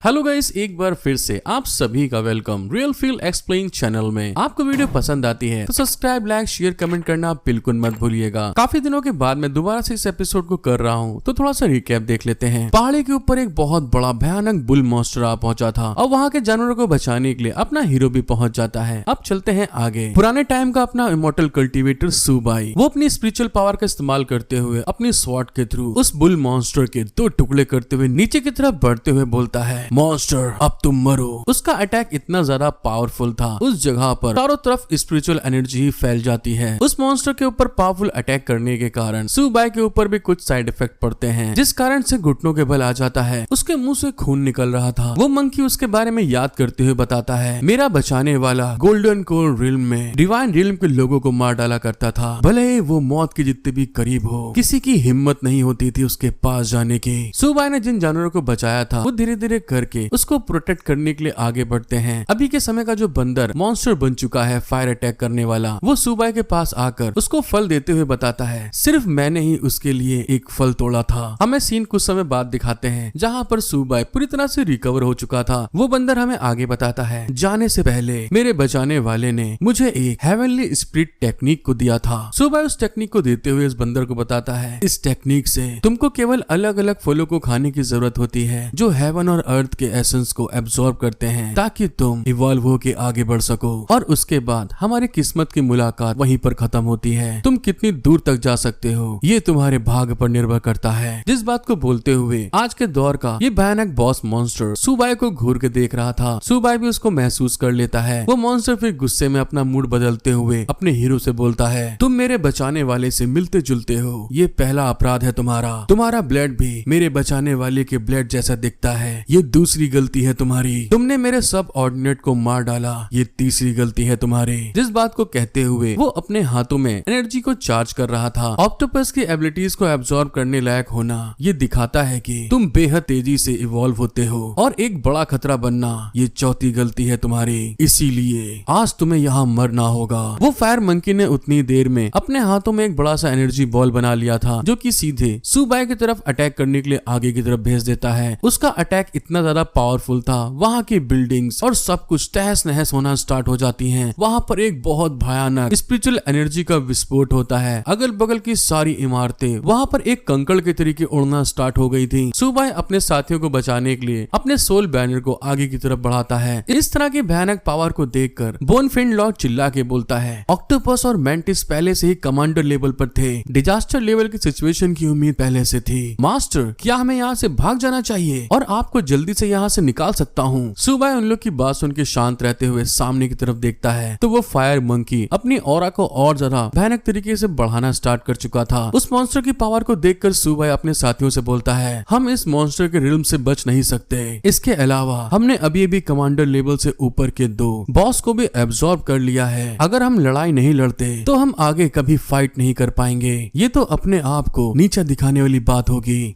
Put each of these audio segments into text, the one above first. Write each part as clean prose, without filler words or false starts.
Hello guys, एक बार फिर से आप सभी का welcome real feel explain channel में। आपको वीडियो पसंद आती है तो सब्सक्राइब, लाइक, शेयर, कमेंट करना बिल्कुल मत भूलिएगा। काफी दिनों के बाद मैं दोबारा से इस एपिसोड को कर रहा हूँ, तो थोड़ा सा रिकैप देख लेते हैं। पहाड़ी के ऊपर एक बहुत बड़ा भयानक बुल मॉन्स्टर आ पहुंचा था और वहाँ के जानवरों को बचाने के लिए अपना हीरो भी पहुंच जाता है। अब चलते हैं आगे। पुराने टाइम का अपना इमॉर्टल कल्टिवेटर सुबाई, वो अपनी स्पिरिचुअल पावर का इस्तेमाल करते हुए अपनी स्वॉर्ड के थ्रू उस बुल मॉन्स्टर के 2 टुकड़े करते हुए नीचे की तरफ बढ़ते हुए बोलता है, मॉन्स्टर अब तुम मरो। उसका अटैक इतना ज्यादा पावरफुल था, उस जगह पर चारों तरफ स्पिरिचुअल एनर्जी ही फैल जाती है। उस मॉन्स्टर के ऊपर पावरफुल अटैक करने के कारण सुबाई के ऊपर भी कुछ साइड इफेक्ट पड़ते हैं, जिस कारण से घुटनों के बल आ जाता है। उसके मुंह से खून निकल रहा था। वो मंकी उसके बारे में याद करते हुए बताता है, मेरा बचाने वाला गोल्डन कोर रिल्म में डिवाइन रिल्म के लोगों को मार डाला करता था। भले ही वो मौत के जितने भी करीब हो, किसी की हिम्मत नहीं होती थी उसके पास जाने की। सुबाई ने जिन जानवरों को बचाया था वो धीरे धीरे करके उसको प्रोटेक्ट करने के लिए आगे बढ़ते हैं। अभी के समय का जो बंदर मॉन्स्टर बन चुका है, फायर अटैक करने वाला, वो सुबाई के पास आकर उसको फल देते हुए बताता है, सिर्फ मैंने ही उसके लिए एक फल तोड़ा था। हमें सीन कुछ समय बाद दिखाते हैं जहाँ पर सुबाई पूरी तरह से रिकवर हो चुका था। वो बंदर हमें आगे बताता है, जाने से पहले मेरे बचाने वाले ने मुझे एक हेवनली स्पिरिट टेक्निक को दिया था। सुबाई उस टेक्निक को देते हुए इस बंदर को बताता है, इस टेक्निक से तुमको केवल अलग अलग फलों को खाने की जरूरत होती है जो हेवन और अर्थ के एसेंस को एब्सॉर्ब करते हैं, ताकि तुम इवॉल्व होके आगे बढ़ सको। और उसके बाद हमारी किस्मत की मुलाकात वहीं पर खत्म होती है। तुम कितनी दूर तक जा सकते हो ये तुम्हारे भाग्य पर निर्भर करता है। जिस बात को बोलते हुए आज के दौर का ये भयानक बॉस मॉन्स्टर सुबाई को घूर के देख रहा था। सुबाई भी उसको महसूस कर लेता है। वो मॉन्स्टर फिर गुस्से में अपना मूड बदलते हुए अपने हीरो से बोलता है, तुम मेरे बचाने वाले से मिलते जुलते हो, ये पहला अपराध है तुम्हारा ब्लड भी मेरे बचाने वाले के ब्लड जैसा दिखता है, ये दूसरी गलती है तुम्हारी। तुमने मेरे सब ऑर्डिनेट को मार डाला, ये तीसरी गलती है तुम्हारी। जिस बात को कहते हुए वो अपने हाथों में एनर्जी को चार्ज कर रहा था। ऑक्टोपस की एबिलिटीज को एब्सॉर्ब करने लायक होना ये दिखाता है कि तुम बेहद तेजी से इवॉल्व होते हो, और एक बड़ा खतरा बनना ये चौथी गलती है तुम्हारी। इसीलिए आज तुम्हें यहाँ मरना होगा। वो फायर मंकी ने उतनी देर में अपने हाथों में एक बड़ा सा एनर्जी बॉल बना लिया था, जो कि सीधे सुबाई की तरफ अटैक करने के लिए आगे की तरफ भेज देता है। उसका अटैक इतना ज्यादा पावरफुल था, वहाँ की बिल्डिंग्स और सब कुछ तहस नहस होना स्टार्ट हो जाती हैं। वहाँ पर एक बहुत भयानक स्पिरिचुअल एनर्जी का विस्फोट होता है। अगल बगल की सारी इमारतें वहाँ पर एक कंकड़ के तरीके उड़ना स्टार्ट हो गई थी। सुबाई अपने साथियों को बचाने के लिए अपने सोल बैनर को आगे की तरफ बढ़ाता है। इस तरह की भयानक पावर को देखकर बोनफिन लॉर्ड चिल्ला के बोलता है, ऑक्टोपस और मेंटिस पहले से ही कमांडर लेवल पर थे, डिजास्टर लेवल की सिचुएशन की उम्मीद पहले से थी। मास्टर, क्या हमें यहाँ से भाग जाना चाहिए और आपको जल्दी से यहाँ से निकाल सकता हूँ। सुबाई उन लोग की बात सुन के शांत रहते हुए सामने की तरफ देखता है तो वो फायर मंकी अपनी ऑरा को और ज्यादा भयानक तरीके से बढ़ाना स्टार्ट कर चुका था। उस मॉन्स्टर की पावर को देखकर सुबाई अपने साथियों से बोलता है, हम इस मॉन्स्टर के रिल्म से बच नहीं सकते। इसके अलावा हमने अभी अभी कमांडर लेवल से ऊपर के 2 बॉस को भी एब्सॉर्ब कर लिया है। अगर हम लड़ाई नहीं लड़ते तो हम आगे कभी फाइट नहीं कर पाएंगे। ये तो अपने आप को नीचा दिखाने वाली बात होगी।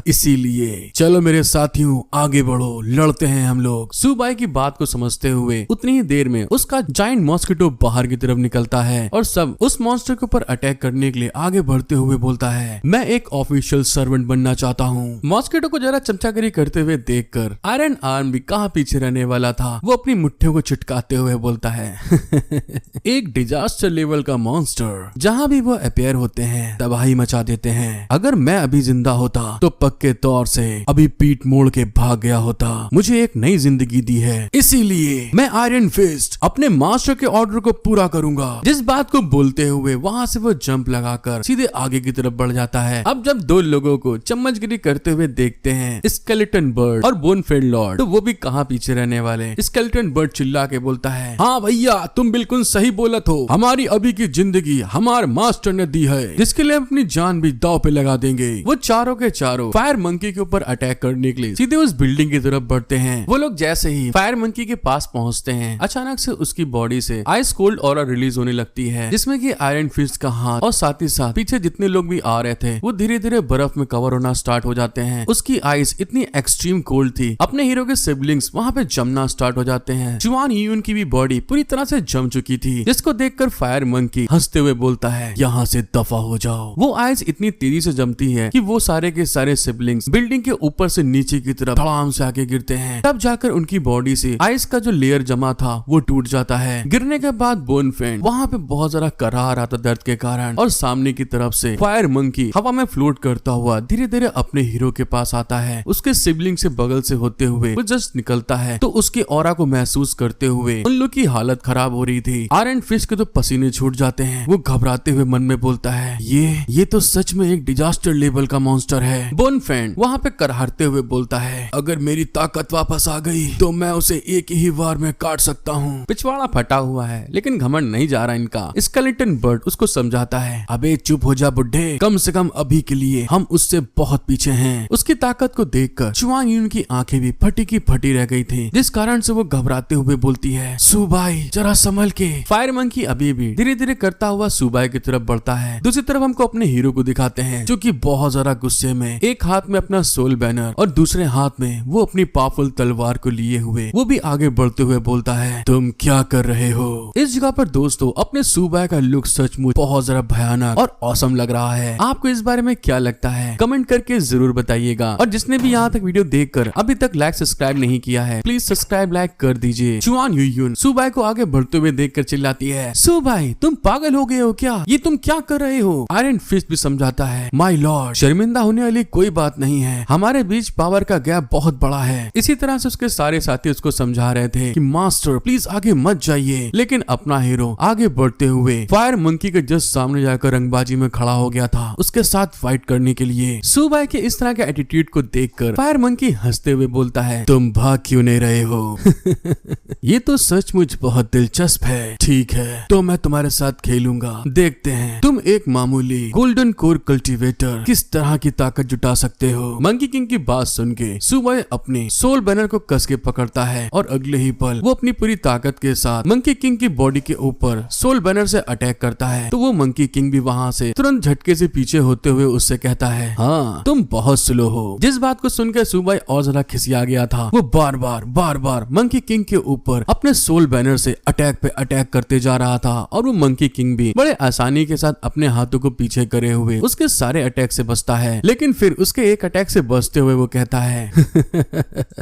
इसीलिए चलो मेरे साथियों, आगे बढ़ो, लड़ते हैं हम लोग। सुबाई की बात को समझते हुए उतनी ही देर में उसका जायंट मॉस्किटो बाहर की तरफ निकलता है और सब उस मॉन्स्टर के ऊपर अटैक करने के लिए आगे बढ़ते हुए बोलता है, मैं एक ऑफिशियल सर्वेंट बनना चाहता हूँ। मॉस्किटो को जरा चमचागिरी करते हुए देखकर आयरन आर्म भी कहाँ पीछे रहने वाला था। वो अपनी मुट्ठियों को चिटकाते हुए बोलता है, एक डिजास्टर लेवल का मॉन्स्टर जहाँ भी वो अपेयर होते हैं तबाही मचा देते हैं। अगर मैं अभी जिंदा होता तो पक्के तौर से अभी पीठ मोड़ के भाग गया होता। मुझे एक नई जिंदगी दी है, इसीलिए मैं आयरन फिस्ट अपने मास्टर के ऑर्डर को पूरा करूंगा। जिस बात को बोलते हुए वहाँ से वो जंप लगाकर सीधे आगे की तरफ बढ़ जाता है। अब जब 2 लोगों को चम्मचगिरी करते हुए देखते हैं स्केलेटन बर्ड और बोनफिन लॉर्ड, तो वो भी कहाँ पीछे रहने वाले। स्केलेटन बर्ड चिल्ला के बोलता है, हाँ भैया, तुम बिल्कुल सही बोलत हो। हमारी अभी की जिंदगी हमारे मास्टर ने दी है, जिसके लिए अपनी जान भी दांव पे लगा देंगे। वो चारों के चारों फायर मंकी के ऊपर अटैक करने के लिए सीधे उस बिल्डिंग की तरफ बढ़ते हैं। वो लोग जैसे ही फायर मंकी के पास पहुंचते हैं, अचानक से उसकी बॉडी से आइस कोल्ड ऑरा रिलीज होने लगती है, जिसमें कि आयरन फिस्ट का हाथ और साथ ही साथ पीछे जितने लोग भी आ रहे थे वो धीरे धीरे बर्फ में कवर होना स्टार्ट हो जाते हैं। उसकी आइस इतनी एक्सट्रीम कोल्ड थी, अपने हीरो के सिबलिंग्स वहाँ पे जमना स्टार्ट हो जाते हैं। जुआन यून की भी बॉडी पूरी तरह से जम चुकी थी, जिसको देखकर फायर मंकी हंसते हुए बोलता है, यहाँ से दफा हो जाओ। वो आइस इतनी तेजी से जमती है कि वो सारे के सारे सिबलिंग्स बिल्डिंग के ऊपर से नीचे की तरफ जब धड़ाम से आगे गिरते हैं तब जाकर उनकी बॉडी से आइस का जो लेयर जमा था वो टूट जाता है। गिरने के बाद बोन फ्रेंड वहाँ पे बहुत ज्यादा करार आता दर्द के कारण और सामने की तरफ से फायर मंकी हवा में फ्लोट करता हुआ धीरे धीरे अपने हीरो के पास आता है। उसके सिबलिंग से बगल से होते हुए वो जस्ट निकलता है तो उसके ऑरा को महसूस करते हुए उन लोग की हालत खराब हो रही थी। आयरन फिस्ट के तो पसीने छूट जाते हैं। वो घबराते हुए मन में बोलता है ये तो सच में एक डिजास्टर लेवल का मॉन्स्टर है। बोन फ्रेंड वहाँ पे करहारते हुए बोलता है अगर मेरी ताकत वापस आ गई तो मैं उसे एक ही बार में काट सकता हूँ। पिछवाड़ा फटा हुआ है लेकिन घमंड नहीं जा रहा इनका। स्केलेटन बर्ड उसको समझाता है अबे चुप हो जा बुड्ढे, कम से कम अभी के लिए हम उससे बहुत पीछे हैं। उसकी ताकत को देखकर चुआंग यून की आंखें भी फटी की फटी रह गई थी, जिस कारण से वो घबराते हुए बोलती है सुबाई जरा संभल के। फायर मंकी अभी भी धीरे धीरे करता हुआ सुबाई की तरफ बढ़ता है। दूसरी तरफ हमको अपने हीरो को दिखाते हैं जो कि बहुत ज्यादा गुस्से में एक हाथ में अपना सोल बैनर और दूसरे हाथ में वो अपनी पावरफुल तलवार को लिए हुए वो भी आगे बढ़ते हुए बोलता है तुम क्या कर रहे हो। इस जगह पर दोस्तों अपने सुबाई का लुक सचमुच बहुत ज्यादा भयानक और ऑसम लग रहा है। आपको इस बारे में क्या लगता है कमेंट करके जरूर बताइएगा। और जिसने भी यहाँ तक वीडियो देखकर अभी तक लाइक सब्सक्राइब नहीं किया है प्लीज सब्सक्राइब लाइक कर दीजिए। चुआन यून सुबाई को आगे बढ़ते हुए देखकर चिल्लाती है सुबाई तुम पागल हो गए हो क्या, ये तुम क्या कर रहे हो। आयरन फिस्ट भी समझाता है माय लॉर्ड शर्मिंदा होने वाली कोई बात नहीं है, हमारे बीच पावर का गैप बहुत बड़ा है। इसी तरह से उसके सारे साथी उसको समझा रहे थे कि मास्टर प्लीज आगे मत जाइए, लेकिन अपना हीरो आगे बढ़ते हुए फायर मंकी के जस्ट सामने जाकर रंगबाजी में खड़ा हो गया था उसके साथ फाइट करने के लिए। सुबाई के इस तरह के एटीट्यूड को देखकर फायर मंकी हंसते हुए बोलता है तुम भाग क्यों नहीं रहे हो। ये तो सचमुच बहुत दिलचस्प है। ठीक है तो मैं तुम्हारे साथ खेलूंगा, देखते हैं तुम एक मामूली गोल्डन कोर कल्टीवेटर किस तरह की ताकत जुटा सकते हो। मंकी किंग की बात सुन के सुबाई अपने सोल बैनर को कस के पकड़ता है और अगले ही पल वो अपनी पूरी ताकत के साथ मंकी किंग की बॉडी के ऊपर सोल बैनर से अटैक करता है। तो वो मंकी किंग भी वहाँ से तुरंत झटके से पीछे होते हुए उससे कहता है हाँ तुम बहुत स्लो हो। जिस बात को सुनकर सुबाई और ज्यादा खिसिया गया था। वो बार बार मंकी किंग के ऊपर अपने सोल बैनर से अटैक पे अटैक करते जा रहा था और वो मंकी किंग भी बड़े आसानी के साथ अपने हाथों को पीछे करे हुए उसके सारे अटैक से बचता है। लेकिन फिर उसके एक अटैक से बचते हुए वो कहता है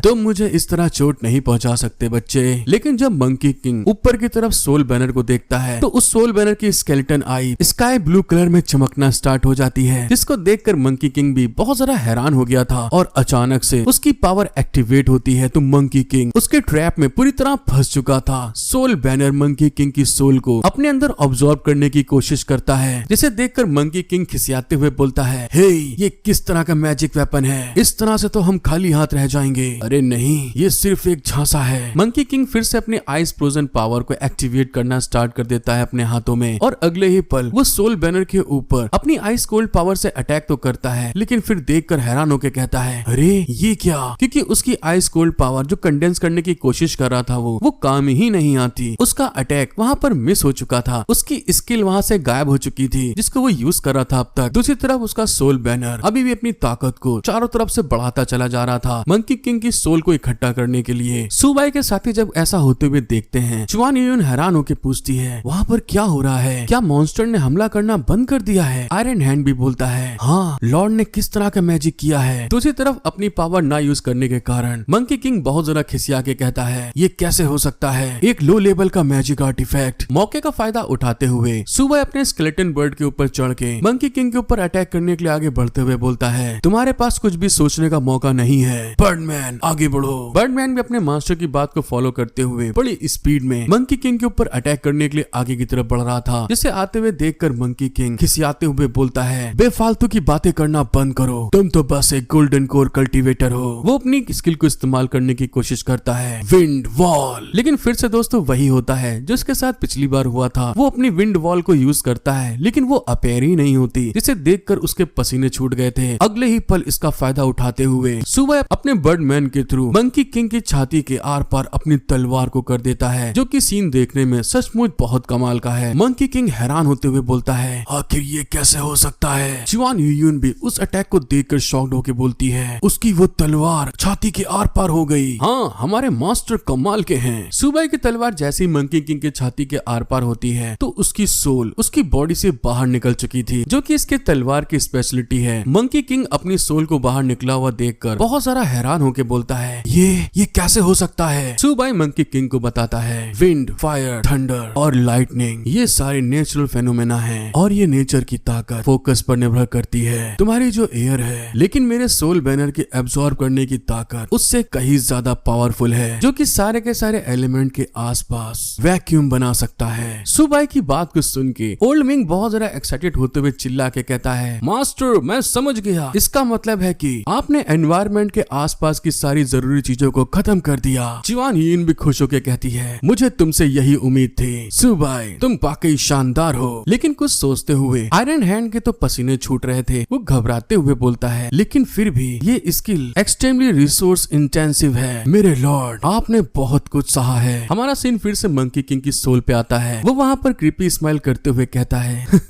तुम मुझे इस तरह चोट नहीं पहुंचा सकते बच्चे। लेकिन जब मंकी किंग ऊपर की तरफ सोल बैनर को देखता है तो उस सोल बैनर की स्केलेटन आई स्काई ब्लू कलर में चमकना स्टार्ट हो जाती है, जिसको देखकर मंकी किंग भी बहुत ज्यादा हैरान हो गया था और अचानक से उसकी पावर एक्टिवेट होती है। तो मंकी किंग उसके ट्रैप में पूरी तरह फंस चुका था। सोल बैनर मंकी किंग की सोल को अपने अंदर ऑब्जॉर्ब करने की कोशिश करता है, जिसे देखकर मंकी किंग खिसियाते हुए बोलता है हे ये किस तरह का मैजिक वेपन है, इस तरह से तो हम खाली हाथ रह जाएंगे। अरे नहीं ये सिर्फ एक झांसा है। मंकी किंग फिर से अपनी आइस फ्रोजन पावर को एक्टिवेट करना स्टार्ट कर देता है अपने हाथों में और अगले ही पल वो सोल बैनर के ऊपर अपनी आइस कोल्ड पावर से अटैक तो करता है, लेकिन फिर देखकर हैरान होकर कहता है अरे ये क्या, क्योंकि उसकी आइस कोल्ड पावर जो कंडेंस करने की कोशिश कर रहा था वो काम ही नहीं आती। उसका अटैक वहाँ पर मिस हो चुका था, उसकी स्किल वहाँ से गायब हो चुकी थी जिसको वो यूज कर रहा था अब तक। दूसरी तरफ उसका सोल बैनर अभी भी अपनी ताकत को चारों तरफ से बढ़ाता चला जा रहा था मंकी किंग की सोल को इकट्ठा करने के लिए। सुबाई के साथी जब ऐसा होते हुए देखते हैं चुआन यून हैरान होकर पूछती है वहाँ पर क्या हो रहा है, क्या मॉन्स्टर ने हमला करना बंद कर दिया है। आयरन हैंड भी बोलता है हाँ लॉर्ड ने किस तरह का मैजिक किया है। दूसरी तरफ अपनी पावर ना यूज करने के कारण मंकी किंग बहुत ज्यादा खिसिया के कहता है ये कैसे हो सकता है, एक लो लेवल का मैजिक आर्टिफैक्ट। मौके का फायदा उठाते हुए सुबाई अपने स्केलेटन बर्ड के ऊपर चढ़ के मंकी किंग के ऊपर अटैक करने के लिए आगे बढ़ते हुए बोलता है तुम्हारे पास कुछ भी सोचने का मौका नहीं है बर्डमैन, आगे बढ़ो। बर्डमैन भी अपने मास्टर की बात को फॉलो करते हुए बड़ी स्पीड में मंकी किंग के ऊपर अटैक करने के लिए आगे की तरफ बढ़ रहा था, जिसे आते हुए देखकर मंकी किंग खिसियाते हुए बोलता है बेफालतू की बातें करना बंद करो, तुम तो बस एक गोल्डन कोर कल्टीवेटर हो। वो अपनी स्किल को इस्तेमाल करने की कोशिश करता है विंड वॉल, लेकिन फिर से दोस्तों वही होता है जो उसके साथ पिछली बार हुआ था। वो अपनी विंड वॉल को यूज करता है लेकिन वो अपेयर ही नहीं होती, जिसे देखकर उसके पसीने छूट गए थे। अगले ही पल इसका फायदा उठाते हुए सुबाई अपने बर्डमैन के थ्रू मंकी किंग की छाती के आर पार अपनी तलवार को कर देता है, जो कि सीन देखने में सचमुच बहुत कमाल का है। मंकी किंग हैरान होते हुए बोलता है आखिर ये कैसे हो सकता है। चुआन यून भी उस अटैक को देखकर शॉक्ड होकर बोलती है उसकी वो तलवार छाती के आर पार हो गई। हाँ हमारे मास्टर कमाल के हैं। सुबाई की तलवार जैसी मंकी किंग के छाती के आर पार होती है तो उसकी सोल उसकी बॉडी से बाहर निकल चुकी थी, जो कि इसके तलवार की स्पेशलिटी है। मंकी किंग अपनी सोल को बाहर निकला हुआ देखकर बहुत बहुत सारा हैरान होके बोलता है ये कैसे हो सकता है। सुबाई मंकी किंग को बताता है विंड, फायर, थंडर और लाइटनिंग ये सारे नेचुरल फेनोमेना हैं और ये नेचर की ताकत फोकस पर निर्भर करती है। तुम्हारी जो एयर है लेकिन मेरे सोल बैनर के एब्सॉर्ब करने की ताकत उससे कहीं ज्यादा पावरफुल है, जो कि सारे के सारे एलिमेंट के आसपास वैक्यूम बना सकता है। सुबाई की बात को सुन के ओल्ड मिंग बहुत ज्यादा एक्साइटेड होते हुए चिल्ला के कहता है मास्टर मैं समझ गया, इसका मतलब है कि आपने एनवायरमेंट के आसपास की सारी जरूरी चीजों को खत्म कर दिया। चिवान यीन भी खुश होकर कहती है मुझे तुमसे यही उम्मीद थी सुबाई, तुम वाकई शानदार हो। लेकिन कुछ सोचते हुए आयरन हैंड के तो पसीने छूट रहे थे, वो घबराते हुए बोलता है लेकिन फिर भी ये स्किल एक्सट्रीमली रिसोर्स इंटेंसिव है मेरे लॉर्ड, आपने बहुत कुछ सहा है। हमारा सीन फिर से मंकी किंग की सोल पे आता है। वो वहाँ पर क्रीपी स्माइल करते हुए कहता है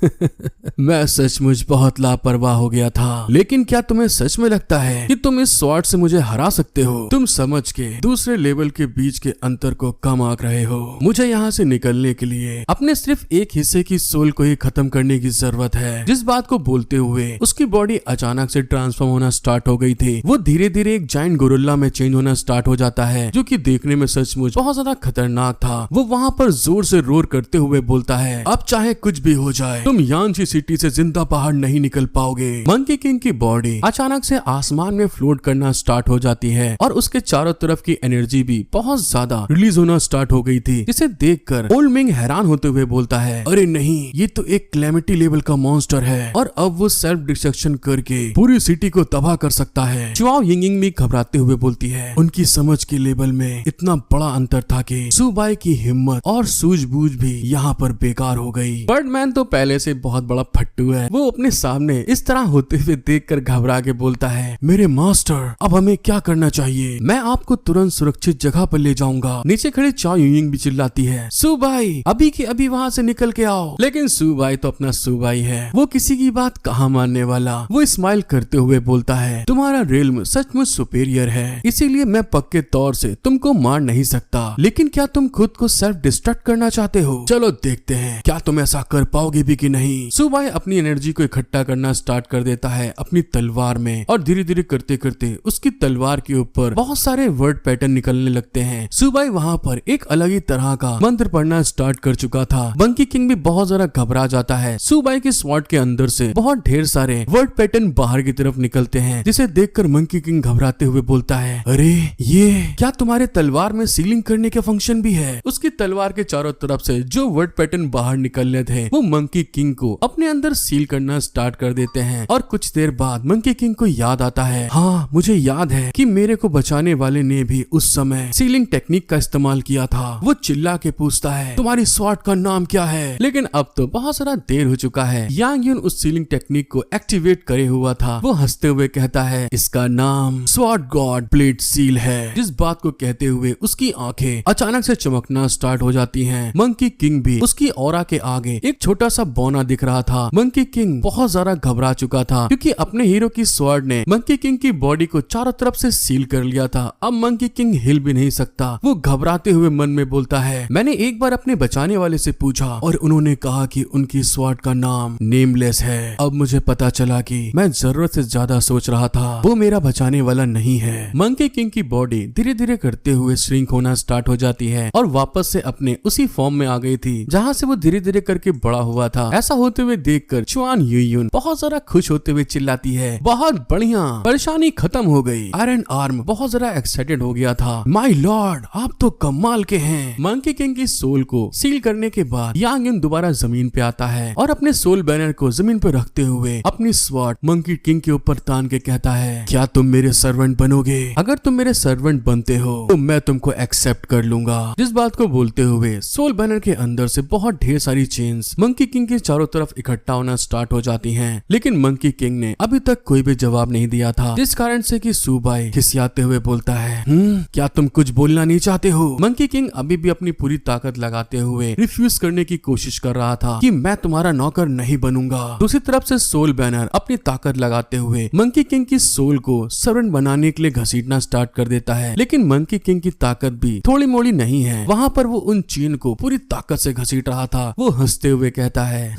मैं सचमुच बहुत लापरवाह हो गया था, लेकिन क्या तुम्हें सच में लगता है कि तुम इस स्वॉर्ड से मुझे हरा सकते हो? तुम समझ के दूसरे लेवल के बीच के अंतर को कम आंक रहे हो। मुझे यहाँ से निकलने के लिए अपने सिर्फ एक हिस्से की सोल को ही खत्म करने की जरूरत है। जिस बात को बोलते हुए उसकी बॉडी अचानक से ट्रांसफॉर्म होना स्टार्ट हो गई थी। वो धीरे धीरे एक जायंट गोरिल्ला में चेंज होना स्टार्ट हो जाता है, जो कि देखने में सचमुच बहुत ज्यादा खतरनाक था। वो वहाँ पर जोर से रोर करते हुए बोलता है अब चाहे कुछ भी हो जाए तुम यांशी सिटी से जिंदा बाहर नहीं निकल पाओगे। मंकी किंग की बॉडी अचानक से आसमान में फ्लोट करना स्टार्ट हो जाती है और उसके चारों तरफ की एनर्जी भी बहुत ज्यादा रिलीज होना स्टार्ट हो गई थी, जिसे देखकर ओल्ड मिंग हैरान होते हुए बोलता है अरे नहीं, ये तो एक क्लैमिटी लेवल का मॉन्स्टर है और अब वो सेल्फ डिस्ट्रक्शन करके पूरी सिटी को तबाह कर सकता है। चुआओ यिंगिंग भी घबराते हुए बोलती है उनकी समझ के लेवल में इतना बड़ा अंतर था कि सुबाई की हिम्मत और सूझबूझ भी यहाँ पर बेकार हो गई। बर्डमैन तो पहले से बहुत बड़ा फट्टू है। वो अपने सामने इस तरह होते हुए देखकर घबरा के बोलता है मेरे मास्टर अब हमें क्या करना चाहिए? मैं आपको तुरंत सुरक्षित जगह पर ले जाऊंगा। नीचे खड़े चाओ युइंग भी चिल्लाती है सुबाई अभी के अभी वहाँ से निकल के आओ। लेकिन सुबाई तो अपना सुबाई है, वो किसी की बात कहाँ मानने वाला। वो स्माइल करते हुए बोलता है तुम्हारा रेल्म सचमुच सुपेरियर है, इसीलिए मैं पक्के तौर से तुमको मार नहीं सकता, लेकिन क्या तुम खुद को सेल्फ डिस्ट्रक्ट करना चाहते हो? चलो देखते हैं क्या तुम ऐसा कर पाओगे भी कि नहीं। सुबाई अपनी एनर्जी को इकट्ठा करना स्टार्ट कर देता है अपनी तलवार में और धीरे धीरे करते करते उसकी तलवार के ऊपर बहुत सारे वर्ड पैटर्न निकलने लगते हैं। सुबाई वहाँ पर एक अलग ही तरह का मंत्र पढ़ना स्टार्ट कर चुका था। मंकी किंग भी बहुत ज्यादा घबरा जाता है। सुबाई के स्वॉर्ड के अंदर से बहुत ढेर सारे वर्ड पैटर्न बाहर की तरफ निकलते हैं, जिसे देखकर मंकी किंग घबराते हुए बोलता है अरे ये क्या तुम्हारे तलवार में सीलिंग करने के फंक्शन भी है? उसकी तलवार के चारों तरफ से जो वर्ड पैटर्न बाहर निकलने थे वो मंकी किंग को अपने अंदर सील करना स्टार्ट कर देते हैं। और कुछ देर बाद मंकी किंग को याद आता है हाँ मुझे याद है कि मेरे को बचाने वाले ने भी उस समय सीलिंग टेक्निक का इस्तेमाल किया था। वो चिल्ला के पूछता है तुम्हारी स्वॉर्ड का नाम क्या है? लेकिन अब तो बहुत सारा देर हो चुका है। यांग यून उस सीलिंग टेक्निक को एक्टिवेट करे हुआ था। वो हंसते हुए कहता है इसका नाम स्वॉर्ड गॉड ब्लेड सील है। जिस बात को कहते हुए उसकी आंखें अचानक से चमकना स्टार्ट हो जाती हैं। मंकी किंग भी उसकी ऑरा के आगे एक छोटा सा बौना दिख रहा था। मंकी किंग बहुत ज्यादा घबरा चुका था क्योंकि अपने हीरो की स्वॉर्ड ने मंकी किंग की बॉडी को चारों तरफ से सील कर लिया था। अब मंकी किंग हिल भी नहीं सकता। वो घबराते हुए मन में बोलता है मैंने एक बार अपने बचाने वाले से पूछा और उन्होंने कहा कि उनकी स्वॉर्ड का नाम नेमलेस है। अब मुझे पता चला कि मैं जरूरत से ज्यादा सोच रहा था, वो मेरा बचाने वाला नहीं है। मंकी किंग की बॉडी धीरे धीरे करते हुए श्रिंक होना स्टार्ट हो जाती है और वापस से अपने उसी फॉर्म में आ गई थी जहाँ से वो धीरे धीरे करके बड़ा हुआ था। ऐसा होते हुए देखकर चुआन युयुन बहुत ज्यादा खुश होते हुए चिल्लाती है बहुत बढ़िया, परेशानी खत्म हो गई। आयरन आर्म बहुत ज्यादा एक्साइटेड हो गया था माय लॉर्ड आप तो कमाल के हैं। मंकी किंग की सोल को सील करने के बाद यांग युन दोबारा जमीन पे आता है और अपने सोल बैनर को जमीन पे रखते हुए अपनी स्वॉर्ड मंकी किंग के ऊपर तान के कहता है क्या तुम मेरे सर्वेंट बनोगे? अगर तुम मेरे सर्वेंट बनते हो तो मैं तुमको एक्सेप्ट कर लूंगा। जिस बात को बोलते हुए सोल बैनर के अंदर से बहुत ढेर सारी चेन्स मंकी किंग के चारों तरफ इकट्ठा होना स्टार्ट हो जाती हैं। लेकिन मंकी किंग ने अभी तक कोई भी जवाब नहीं दिया था, जिस कारण से कि सुबाई खिसियाते हुए बोलता है क्या तुम कुछ बोलना नहीं चाहते हो? मंकी किंग अभी भी अपनी पूरी ताकत लगाते हुए रिफ्यूज करने की कोशिश कर रहा था कि मैं तुम्हारा नौकर नहीं बनूंगा। दूसरी तरफ से सोल बैनर अपनी ताकत लगाते हुए मंकी किंग की सोल को सर्वेंट बनाने के लिए घसीटना स्टार्ट कर देता है। लेकिन मंकी किंग की ताकत भी थोड़ी मोड़ी नहीं है। वहाँ पर वो उन चेन को पूरी ताकत से घसीट रहा था। वो हंसते हुए कहता है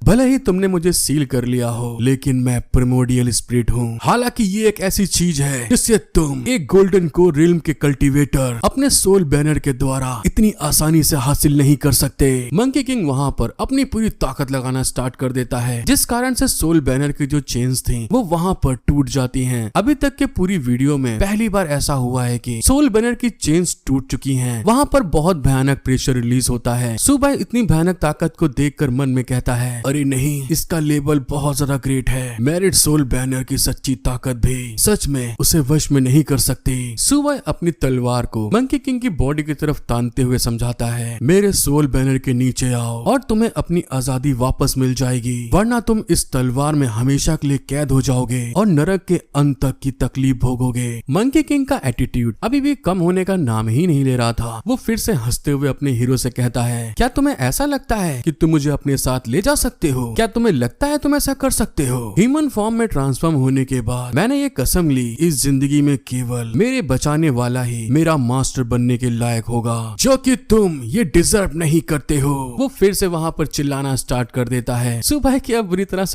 भले ही तुमने मुझे सील कर लिया हो, लेकिन मैं प्रिमोडियल स्पिरिट हूँ। हालांकि ये एक ऐसी चीज है जिससे तुम एक गोल्डन कोर रिल्म के कल्टीवेटर अपने सोल बैनर के द्वारा इतनी आसानी से हासिल नहीं कर सकते। मंकी किंग वहाँ पर अपनी पूरी ताकत लगाना स्टार्ट कर देता है, जिस कारण से सोल बैनर की जो चेन्स थी वो वहाँ पर टूट जाती हैं। अभी तक के पूरी वीडियो में पहली बार ऐसा हुआ है कि सोल बैनर की चेन्स टूट चुकी हैं। वहाँ पर बहुत भयानक प्रेशर रिलीज होता है। सुबाई इतनी भयानक ताकत को देखकर मन में कहता है, अरे नहीं, इसका लेवल बहुत ज्यादा ग्रेट है। मैरिड सोल बैनर की सच्ची ताकत भी सच में उसे वश में नहीं कर सकती। सुबाई अपनी तलवार को मंकी किंग की बॉडी की तरफ तानते हुए समझाता है, मेरे सोल बैनर के नीचे आओ और तुम्हें अपनी आजादी वापस मिल जाएगी, वरना तुम इस तलवार में हमेशा के लिए कैद हो जाओगे और नरक के अंत तक की तकलीफ भोगोगे। मंकी किंग का एटीट्यूड अभी भी कम होने का नाम ही नहीं ले रहा था। वो फिर से हंसते हुए अपने हीरो से कहता है, क्या तुम्हें ऐसा लगता है कि तुम मुझे अपने साथ ले जा सकते हो? क्या तुम्हें लगता है तुम ऐसा कर सकते हो? ह्यूमन फॉर्म में ट्रांसफॉर्म होने के बाद मैंने ये कसम ली, इस जिंदगी में केवल मेरे बचाने वाला ही मेरा मास्टर बनने के लायक होगा, जो कि तुम ये डिजर्व नहीं करते हो। वो फिर से वहाँ पर चिल्लाना स्टार्ट कर देता है। सुबाई की अब बुरी तरह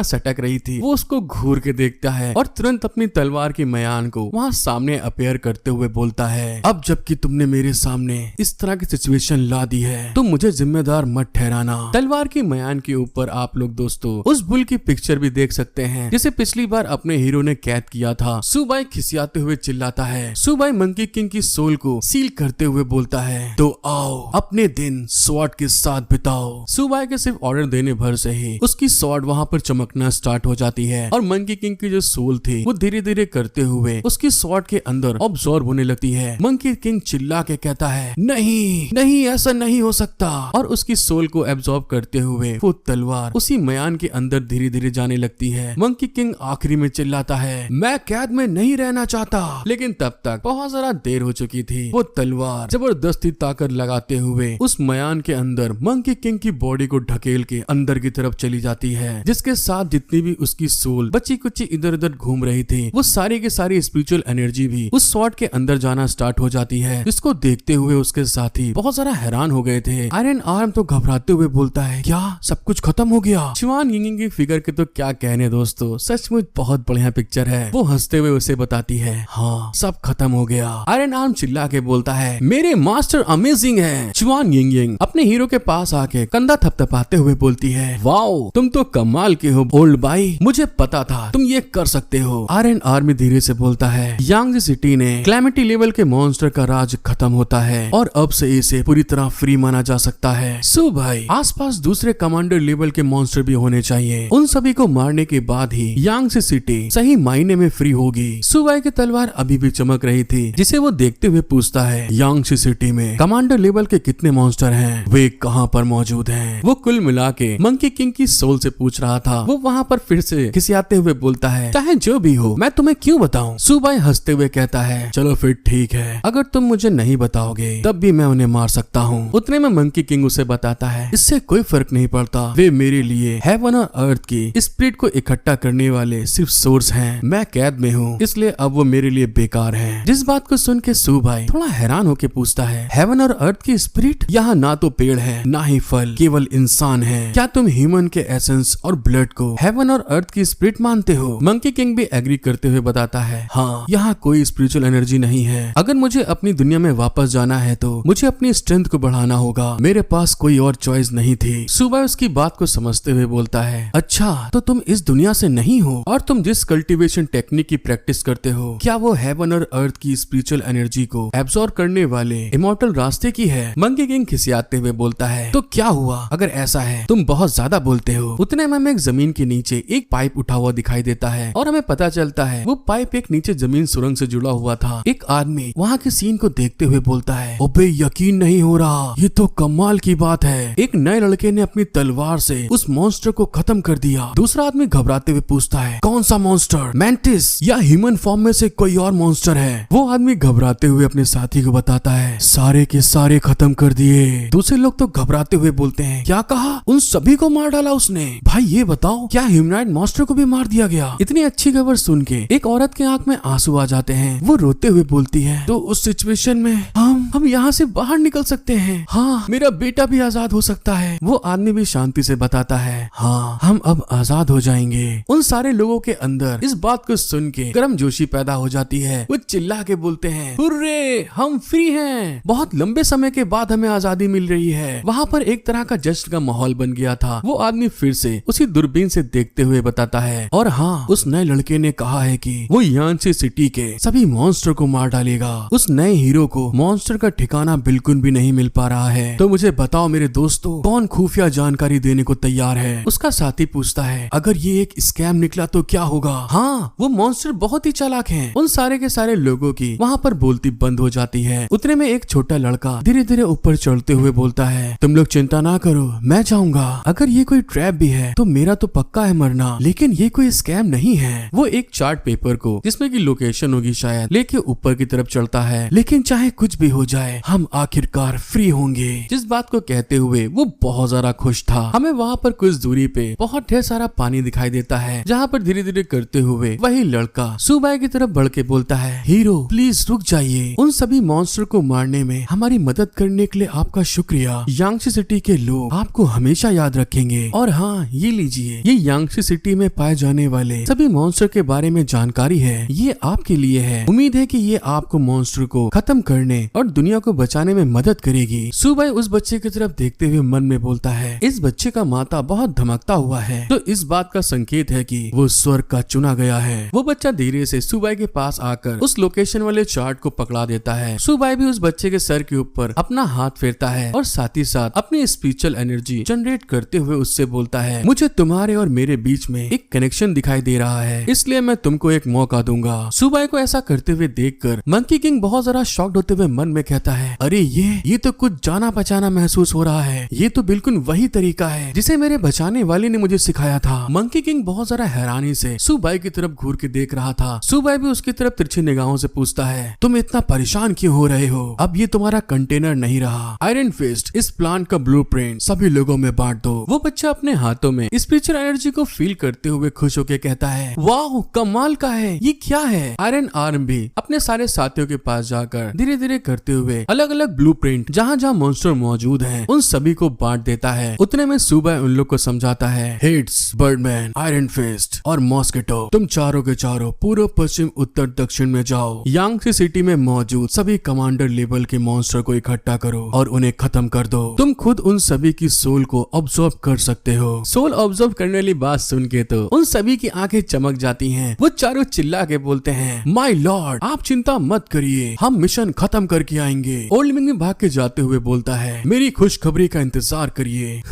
सटक रही थी। वो उसको घूर के देखता है और तुरंत अपनी तलवार की मयान को वहाँ सामने अपेयर करते हुए बोलता है, अब जबकि तुमने मेरे सामने इस तरह की सिचुएशन ला दी है तो मुझे जिम्मेदार मत ठहराना। तलवार की मयान के ऊपर आप लोग दोस्तों उस बुल की पिक्चर भी देख सकते हैं जिसे पिछली बार अपने हीरो ने कैद किया था। सुबाई खिसियाते हुए चिल्लाता है। सुबाई मंकी किंग की सोल को सील करते हुए बोलता है, तो आओ अपने दिन स्वॉर्ड के साथ बिताओ। सुबाई के सिर्फ ऑर्डर देने भर से ही उसकी स्वॉर्ड वहाँ पर चमकना स्टार्ट हो जाती है और मंकी किंग की जो सोल थी वो धीरे धीरे करते हुए उसकी स्वॉर्ड के अंदर ऑब्जॉर्ब होने लगती है। मंकी किंग चिल्ला के कहता है, नहीं नहीं, ऐसा नहीं हो सकता, और उसकी सोल को एब्जॉर्ब करते हुए वो तलवार उसी मयान के अंदर धीरे धीरे जाने लगती है। मंकी किंग आखिरी में चिल्लाता है, मैं कैद में नहीं रहना चाहता, लेकिन तब तक बहुत ज्यादा देर हो चुकी थी। वो तलवार जबरदस्ती ताकत लगाते हुए उस मयान के अंदर मंकी किंग की बॉडी को ढकेल के अंदर की तरफ चली जाती है, जिसके साथ जितनी भी उसकी सोल बची कुची इधर उधर घूम रही थी वो सारी की सारी स्पिरिचुअल एनर्जी भी उस स्वॉर्ड के अंदर जाना स्टार्ट हो जाती है, जिसको देखते हुए उसके साथी बहुत सारा हैरान हो गए थे। आयरन आर्म तो घबराते हुए बोलता है, क्या सब कुछ खत्म हो गया? चुआन यिंगिंग की फिगर के तो क्या कहने दोस्तों, सचमुच बहुत बढ़िया पिक्चर है। वो हंसते हुए उसे बताती है, हाँ सब खत्म हो गया। आयरन आर्म चिल्ला के बोलता है, मेरे मास्टर अमेजिंग है। चुआन यिंगिंग अपने हीरो के पास आके कंधा थपथपाते हुए बोलती है, वाओ तुम तो कमाल के हो ओल्ड भाई, मुझे पता था तुम ये कर सकते हो। आयरन आर्मी धीरे से बोलता है, यांग सिटी ने क्लैमिटी लेवल के मॉन्स्टर का राज खत्म होता है और अब से इसे पूरी तरह फ्री माना जा सकता है। सो भाई आसपास दूसरे कमांडर लेवल के मॉन्स्टर भी होने चाहिए, उन सभी को मारने के बाद ही यांग सिटी सही मायने में फ्री होगी। सुबाई की तलवार अभी भी चमक रही थी, जिसे वो देखते हुए पूछता है, यांग सिटी में कमांडर लेवल के कितने मॉन्स्टर हैं, वे कहाँ पर मौजूद हैं? वो कुल मिला के मंकी किंग की सोल से पूछ रहा था। वो वहाँ पर फिर से खिसियाते हुए बोलता है, चाहे जो भी हो मैं तुम्हें क्यों बताऊं? सुबाई हंसते हुए कहता है, चलो फिर ठीक है, अगर तुम मुझे नहीं बताओगे तब भी मैं उन्हें मार सकता हूँ। उतने में मंकी किंग उसे बताता है, इससे कोई फर्क नहीं पड़ता, वे मेरे लिए हेवन और अर्थ की स्पिरिट को इकट्ठा करने वाले सिर्फ सोर्स हैं। मैं कैद में हूँ, इसलिए अब वो मेरे लिए बेकार है। जिस बात को सुन के सुबाई थोड़ा हैरान होके पूछता है, हेवन और अर्थ की स्पिरिट? यहाँ ना तो पेड़ है ना ही फल, केवल इंसान है। क्या तुम ह्यूमन के एसेंस और ब्लड को हेवन और अर्थ की स्पिरिट मानते हो? मंकी किंग भी एग्री करते हुए बताता है, हाँ यहाँ कोई स्पिरिचुअल एनर्जी नहीं है। अगर मुझे अपनी दुनिया में वापस जाना है तो मुझे अपनी स्ट्रेंथ को बढ़ाना होगा, मेरे पास कोई और चॉइस नहीं थी। सुबाई उसकी बात को समझते हुए बोलता है, अच्छा तो तुम इस दुनिया से नहीं हो, और तुम जिस कल्टीवेशन टेक्निक की प्रैक्टिस करते हो क्या वो हेवन और अर्थ की स्पिरिचुअल एनर्जी को एब्सॉर्ब करने वाले इमॉर्टल रास्ते की है? मंकी किंग खिसियाते हुए बोलता है, तो क्या हुआ अगर ऐसा है? तुम बहुत ज्यादा बोलते हो। उतने में हमें एक जमीन के नीचे एक पाइप उठा हुआ दिखाई देता है और हमें पता चलता है वो पाइप एक नीचे जमीन सुरंग से जुड़ा हुआ था। एक आदमी वहाँ के सीन को देखते हुए बोलता है, ओबे यकीन नहीं हो रहा, ये तो कमाल की बात है। एक नए लड़के ने अपनी तलवार से उस मॉन्स्टर को खत्म कर दिया। दूसरा आदमी घबराते हुए पूछता है, कौन सा मॉन्स्टर? मैंटिस या ह्यूमन फॉर्म में से कोई और मॉन्स्टर है? वो आदमी घबराते हुए अपने साथी को बताता है, सारे के सारे खत्म कर दिए। दूसरे लोग तो घबराते हुए बोलते हैं, क्या कहा? उन सभी को मार डाला उसने? भाई ये बताओ, क्या ह्यूमनॉइड मॉन्स्टर को भी मार दिया गया? इतनी अच्छी खबर सुन के एक औरत के आंख में आंसू आ जाते हैं। वो रोते हुए बोलती है, तो उस सिचुएशन में हम हम यहाँ से बाहर निकल सकते हैं। हाँ, मेरा बेटा भी आजाद हो सकता है। वो आदमी भी शांति से बताता है, हाँ, हम अब आजाद हो जाएंगे। उन सारे लोगों के अंदर इस बात को सुन के गर्मजोशी पैदा हो जाती है। वो चिल्ला के बोलते हैं, हुर्रे, हम फ्री हैं। बहुत लंबे समय के बाद हमें आजादी मिल रही है। वहाँ पर एक तरह का जश्न का माहौल बन गया था। वो आदमी फिर से उसी दूरबीन से देखते हुए बताता है, और हाँ, उस नए लड़के ने कहा है कि वो यांसी सिटी के सभी मॉन्स्टर को मार डालेगा। उस नए हीरो को मॉन्स्टर का ठिकाना बिल्कुल भी नहीं मिल पा रहा है। तो मुझे बताओ मेरे दोस्तों, कौन खुफिया जानकारी देने को तैयार है? उसका साथी पूछता है, अगर ये एक स्कैम निकला तो क्या होगा? हाँ, वो मॉन्स्टर बहुत ही चालाक हैं। उन सारे के सारे लोगों की वहाँ पर बोलती बंद हो जाती है। उतने में एक छोटा लड़का धीरे धीरे ऊपर चढ़ते हुए बोलता है, तुम लोग चिंता ना करो, मैं जाऊंगा। अगर ये कोई ट्रैप भी है तो मेरा तो पक्का है मरना, लेकिन ये कोई स्कैम नहीं है। वो एक चार्ट पेपर को, जिसमें की लोकेशन होगी शायद, लेके ऊपर की तरफ चढ़ता है। लेकिन चाहे कुछ भी हो जाए, हम आखिरकार फ्री होंगे। जिस बात को कहते हुए वो बहुत ज्यादा खुश था। हमें वहाँ पर कुछ दूरी पे बहुत ढेर सारा पानी दिखाई देता है, जहाँ पर धीरे धीरे करते हुए वही लड़का सुबाई की तरफ बढ़ के बोलता है, हीरो प्लीज रुक जाइए। उन सभी मॉन्स्टर को मारने में हमारी मदद करने के लिए आपका शुक्रिया। यांगशी सिटी के लोग आपको हमेशा याद रखेंगे। और हाँ, ये लीजिए, ये यांगशी सिटी में पाए जाने वाले सभी मॉन्स्टर के बारे में जानकारी है। ये आपके लिए है। उम्मीद है कि ये आपको मॉन्स्टर को खत्म करने और दुनिया को बचाने में मदद करेगी। सुबाई उस बच्चे की तरफ देखते हुए मन में बोलता है, इस बच्चे का माथा बहुत धमकता हुआ है, तो इस बात का संकेत है कि वो स्वर्ग का चुना गया है। वो बच्चा धीरे से सुबाई के पास आकर उस लोकेशन वाले चार्ट को पकड़ा देता है। सुबाई भी उस बच्चे के सर के ऊपर अपना हाथ फेरता है और साथ ही साथ अपनी स्पिरिचुअल एनर्जी जनरेट करते हुए उससे बोलता है, मुझे तुम्हारे और मेरे बीच में एक कनेक्शन दिखाई दे रहा है, इसलिए मैं तुमको एक मौका दूंगा। सुबाई को ऐसा करते हुए देखकर मंकी किंग बहुत जरा शॉक्ड होते हुए मन में कहता है, अरे ये तो कुछ जाना पहचाना महसूस हो रहा है। ये तो बिल्कुल वही तरीका है जिसे मेरे बचाने वाले ने मुझे सिखाया था। मंकी किंग बहुत जरा हैरानी से सुबाई की तरफ घूर के देख रहा था। सुबाई भी उसकी तरफ तिरछी निगाहों से पूछता है, तुम इतना परेशान क्यों हो रहे हो? अब ये तुम्हारा कंटेनर नहीं रहा। आयरन फिस्ट, इस प्लान का ब्लूप्रिंट सभी लोगों में बांट दो। वो बच्चा अपने हाथों में स्पिरिचुअल एनर्जी को फील करते हुए खुश होकर कहता है, वाह, कमाल का है, ये क्या है? आयरन आर्म भी अपने सारे साथियों के पास जाकर धीरे धीरे करते हुए अलग अलग ब्लूप्रिंट जहाँ जहाँ मॉन्स्टर मौजूद हैं उन सभी को बांट देता है। उतने में सुबाई उन लोग को समझाता है, हिट्स, बर्डमैन, आयरन फिस्ट और मॉस्किटो, तुम चारों के चारों पूर्व पश्चिम उत्तर दक्षिण में जाओ। यांगशी सिटी में मौजूद सभी कमांडर लेवल के मॉन्स्टर को इकट्ठा करो और उन्हें खत्म कर दो। तुम खुद उन सभी की सोल को ऑब्जर्व कर सकते हो। सोल ऑब्जर्व करने वाली बात सुन के तो उन सभी की आंखें चमक जाती हैं। वो चारों चिल्ला के बोलते हैं, माय लॉर्ड, आप चिंता मत करिए, हम मिशन खत्म करके आएंगे। ओल्ड मैन भाग के जाते हुए बोलता है, मेरी खुशखबरी का इंतजार करिए।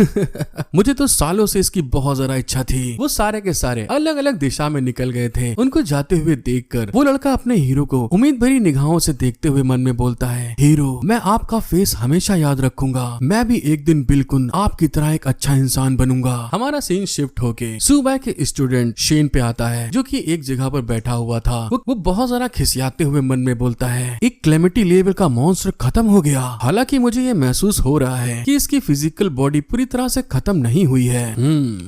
मुझे तो सालों से इसकी बहुत ज्यादा इच्छा थी। वो सारे के सारे अलग अलग दिशा में निकल गए थे। उनको जाते हुए देखकर वो लड़का अपने हीरो को उम्मीद भरी निगाहों से देखते हुए मन में बोलता है, हीरो, मैं आपका फेस हमेशा याद रखूंगा। मैं भी एक दिन बिल्कुल आपकी तरह एक अच्छा इंसान बनूंगा। हमारा सीन शिफ्ट होके सुबाई के स्टूडेंट शेन पे आता है, जो कि एक जगह पर बैठा हुआ था। वो बहुत ज्यादा खिसियाते हुए मन में बोलता है, एक क्लेमिटी लेवल का मॉन्स्टर खत्म हो गया। हालांकि मुझे ये महसूस हो रहा है कि इसकी फिजिकल बॉडी पूरी तरह से खत्म नहीं हुई है।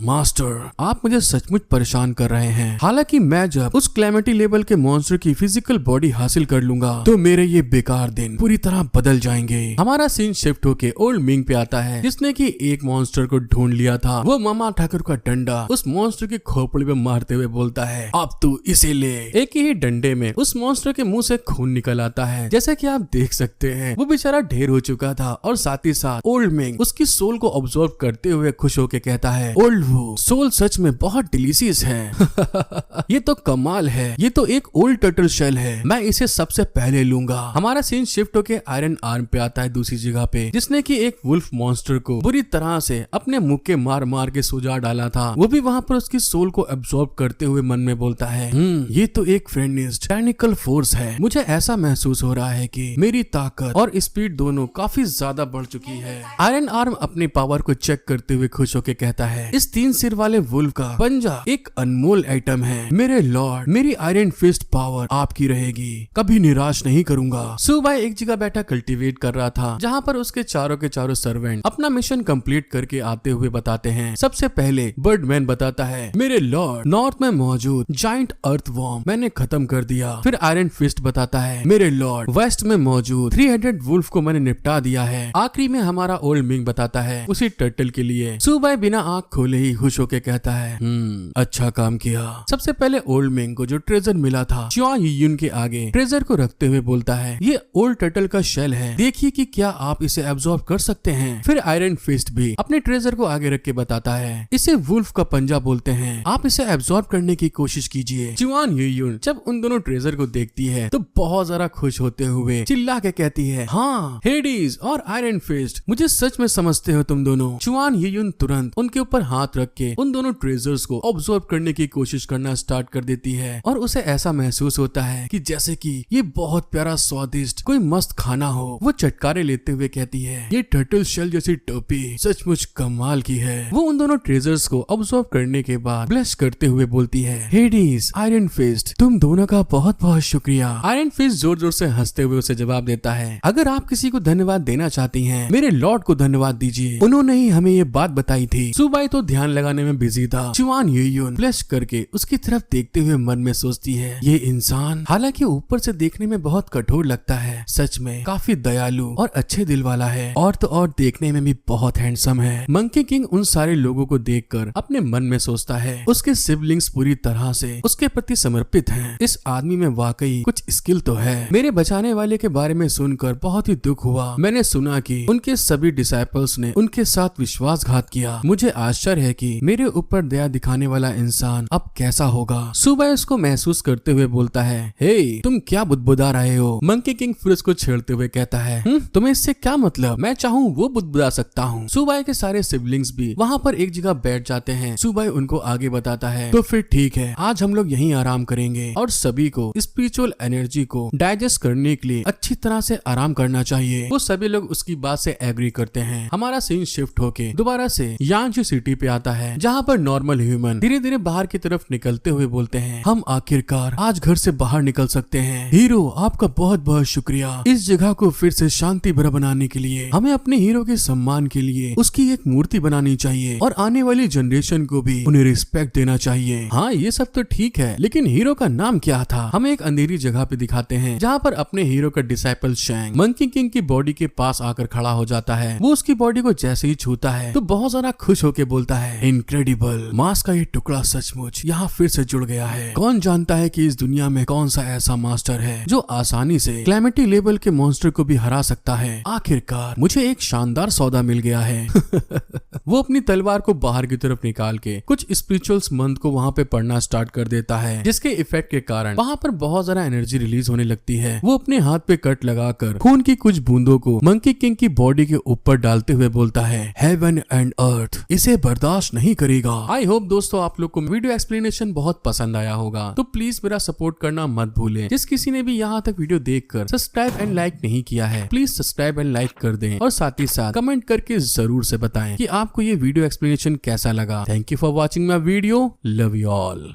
मास्टर, आप मुझे सचमुच परेशान कर रहे हैं। हालांकि मैं जब उस क्लेमिटी लेवल के मॉन्स्टर की फिजिकल बॉडी हासिल कर लूंगा तो मेरे ये बेकार दिन पूरी तरह बदल जाएंगे। हमारा सीन शिफ्ट होके ओल्ड मिंग पे आता है, जिसने की एक मॉन्स्टर को ढूंढ लिया था। वो मामा ठाकुर का डंडा उस मॉन्स्टर की खोपड़ी में मारते हुए बोलता है, अब तू इसे ले। एक ही डंडे में उस मॉन्स्टर के मुंह से खून निकल आता है। जैसा कि आप देख सकते हैं, वो बेचारा ढेर हो चुका था और साथ ही साथ ओल्ड मिंग उसकी सोल को ऑब्जर्व करते हुए खुश होकर कहता है, ओल्ड वो सोल सच में बहुत डिलीशियस है। ये तो कमाल है, ये तो एक ओल्ड टर्टल शेल है, मैं इसे सबसे पहले लूंगा। हमारा सीन शिफ्ट होके आयरन आर्म पे आता है दूसरी जगह पे, जिसने की एक वुल्फ मॉन्स्टर को बुरी तरह से अपने मुंह के मार मार के सुझा डाला था। वो भी वहाँ पर उसकी सोल को एब्जॉर्ब करते हुए मन में बोलता है, ये तो एक फ्रेंडिस्ट टेक्निकल फोर्स है। मुझे ऐसा महसूस हो रहा है कि मेरी ताकत और स्पीड दोनों काफी ज्यादा बढ़ चुकी है। आयरन आर्म अपनी पावर को चेक करते हुए खुश होकर कहता है, इस 3 सिर वाले वुल्फ का पंजा एक अनमोल आइटम है। मेरे लॉर्ड, मेरी आयरन फिस्ट पावर आपकी रहेगी, कभी निराश नहीं करूंगा। सुबाई एक जगह बैठा कल्टीवेट कर रहा था, जहाँ पर उसके चारों के चारों सर्वेंट अपना मिशन कंप्लीट करके आते हुए बताते हैं। सबसे पहले बर्डमैन बताता है, मेरे लॉर्ड, नॉर्थ में मौजूद जाइंट अर्थवॉर्म मैंने खत्म कर दिया। फिर आयरन फिस्ट बताता है, मेरे लॉर्ड, वेस्ट में मौजूद बावजूद 300 वुल्फ को मैंने निपटा दिया है। आखिरी में हमारा ओल्ड मिंग बताता है उसी टर्टल के लिए। सुबाई बिना आंख खोले ही खुश होके कहता है अच्छा काम किया। सबसे पहले ओल्ड मिंग को जो ट्रेजर मिला था च्वा यूयुन के आगे ट्रेजर को रखते हुए बोलता है ये ओल्ड टर्टल का शेल है, देखिए कि क्या आप इसे एब्जॉर्ब कर सकते हैं। फिर आयरन फिस्ट भी अपने ट्रेजर को आगे रख के बताता है इसे वुल्फ का पंजा बोलते हैं, आप इसे एब्जॉर्ब करने की कोशिश कीजिए। च्वा यूयुन जब उन दोनों ट्रेजर को देखती है तो बहुत ज्यादा खुश होते हुए चिल्ला के कहती है हाँ हेडीज और आयरन फिस्ट, मुझे सच में समझते हो तुम दोनों। च्वा यूयुन तुरंत उनके ऊपर हाथ रख के उन दोनों ट्रेजर्स को ऑब्जर्व करने की कोशिश करना स्टार्ट कर देती है और उसे ऐसा महसूस होता है कि जैसे कि ये बहुत प्यारा स्वादिष्ट कोई मस्त खाना हो। वो चटकारे लेते हुए कहती है ये टर्टल शेल जैसी टोपी सचमुच कमाल की है। वो उन दोनों ट्रेजर्स को ऑब्जर्व करने के बाद ब्लश करते हुए बोलती है हेडीज आयरन फिस्ट तुम दोनों का बहुत बहुत शुक्रिया। आयरन फिस्ट जोर जोर से हंसते हुए उसे जवाब देता है अगर आप किसी को धन्यवाद देना चाहती हैं मेरे लॉर्ड को धन्यवाद दीजिए, उन्होंने ही हमें ये बात बताई थी। सुबाई तो ध्यान लगाने में बिजी था। च्वा यूयुन फ्लैश करके उसकी तरफ देखते हुए मन में सोचती है ये इंसान हालांकि ऊपर से देखने में बहुत कठोर लगता है, सच में काफी दयालु और अच्छे दिल वाला है और तो और देखने में भी बहुत हैंडसम है। मंकी किंग उन सारे लोगों को देखकर अपने मन में सोचता है उसके सिबलिंग्स पूरी तरह से उसके प्रति समर्पित हैं। इस आदमी में वाकई कुछ स्किल तो है। मेरे बचाने वाले के बारे में सुनकर बहुत ही दुख हुआ। मैंने सुना कि उनके सभी डिसाइपल्स ने उनके साथ विश्वासघात किया। मुझे आश्चर्य है कि मेरे ऊपर दया दिखाने वाला इंसान अब कैसा होगा। सुबह उसको महसूस करते हुए बोलता है हे तुम क्या बुदबुदा रहे हो। मंकी किंग फिर उसको छेड़ते हुए कहता है तुम्हें इससे क्या मतलब, मैं चाहूँ वो बुदबुदा सकता हूँ। सुबह के सारे सिबलिंग्स भी वहाँ पर एक जगह बैठ जाते हैं। सुबह उनको आगे बताता है तो फिर ठीक है आज हम लोग यहीं आराम करेंगे और सभी को स्पिरिचुअल एनर्जी को डाइजेस्ट करने के लिए अच्छी तरह से आराम करना चाहिए। वो सभी लोग उसकी बात से एग्री करते हैं। हमारा सीन शिफ्ट होके दोबारा से यांगजू सिटी पे आता है जहाँ पर नॉर्मल ह्यूमन धीरे धीरे बाहर की तरफ निकलते हुए बोलते हैं हम आखिरकार आज घर से बाहर निकल सकते हैं। हीरो आपका बहुत बहुत शुक्रिया इस जगह को फिर से शांति भरा बनाने के लिए। हमें अपने हीरो के सम्मान के लिए उसकी एक मूर्ति बनानी चाहिए और आने वाली जनरेशन को भी उन्हें रिस्पेक्ट देना चाहिए। हाँ ये सब तो ठीक है लेकिन हीरो का नाम क्या था। हमें एक अंधेरी जगह पे दिखाते हैं जहाँ पर अपने हीरो का डिसाइपल शैंग मंकी किंग की बॉडी के पास आकर खड़ा हो जाता है। वो उसकी बॉडी को जैसे ही छूता है तो बहुत ज्यादा खुश होकर बोलता है इनक्रेडिबल, मास का ये टुकड़ा सचमुच यहाँ फिर से जुड़ गया है। कौन जानता है कि इस दुनिया में कौन सा ऐसा मास्टर है जो आसानी से क्लैमिटी लेवल के मॉन्स्टर को भी हरा सकता है। आखिरकार मुझे एक शानदार सौदा मिल गया है। वो अपनी तलवार को बाहर की तरफ निकाल के कुछ स्पिरिचुअल्स मंत्र को वहाँ पे पढ़ना स्टार्ट कर देता है जिसके इफेक्ट के कारण वहाँ पर बहुत ज्यादा एनर्जी रिलीज होने लगती है। वो अपने हाथ पे कट लगाकर खून की कुछ बूंदों को मंकी किंग की बॉडी के ऊपर डालते हुए बोलता है हेवन एंड अर्थ इसे बर्दाश्त नहीं करेगा। आई होप दोस्तों आप लोग को वीडियो एक्सप्लेनेशन बहुत पसंद आया होगा तो प्लीज मेरा सपोर्ट करना मत भूलें। जिस किसी ने भी यहाँ तक वीडियो देखकर सब्सक्राइब एंड लाइक नहीं किया है प्लीज सब्सक्राइब एंड लाइक कर दें और साथ ही साथ कमेंट करके जरूर से बताएं कि आपको ये वीडियो एक्सप्लेनेशन कैसा लगा। Thank you for watching my video, love you all.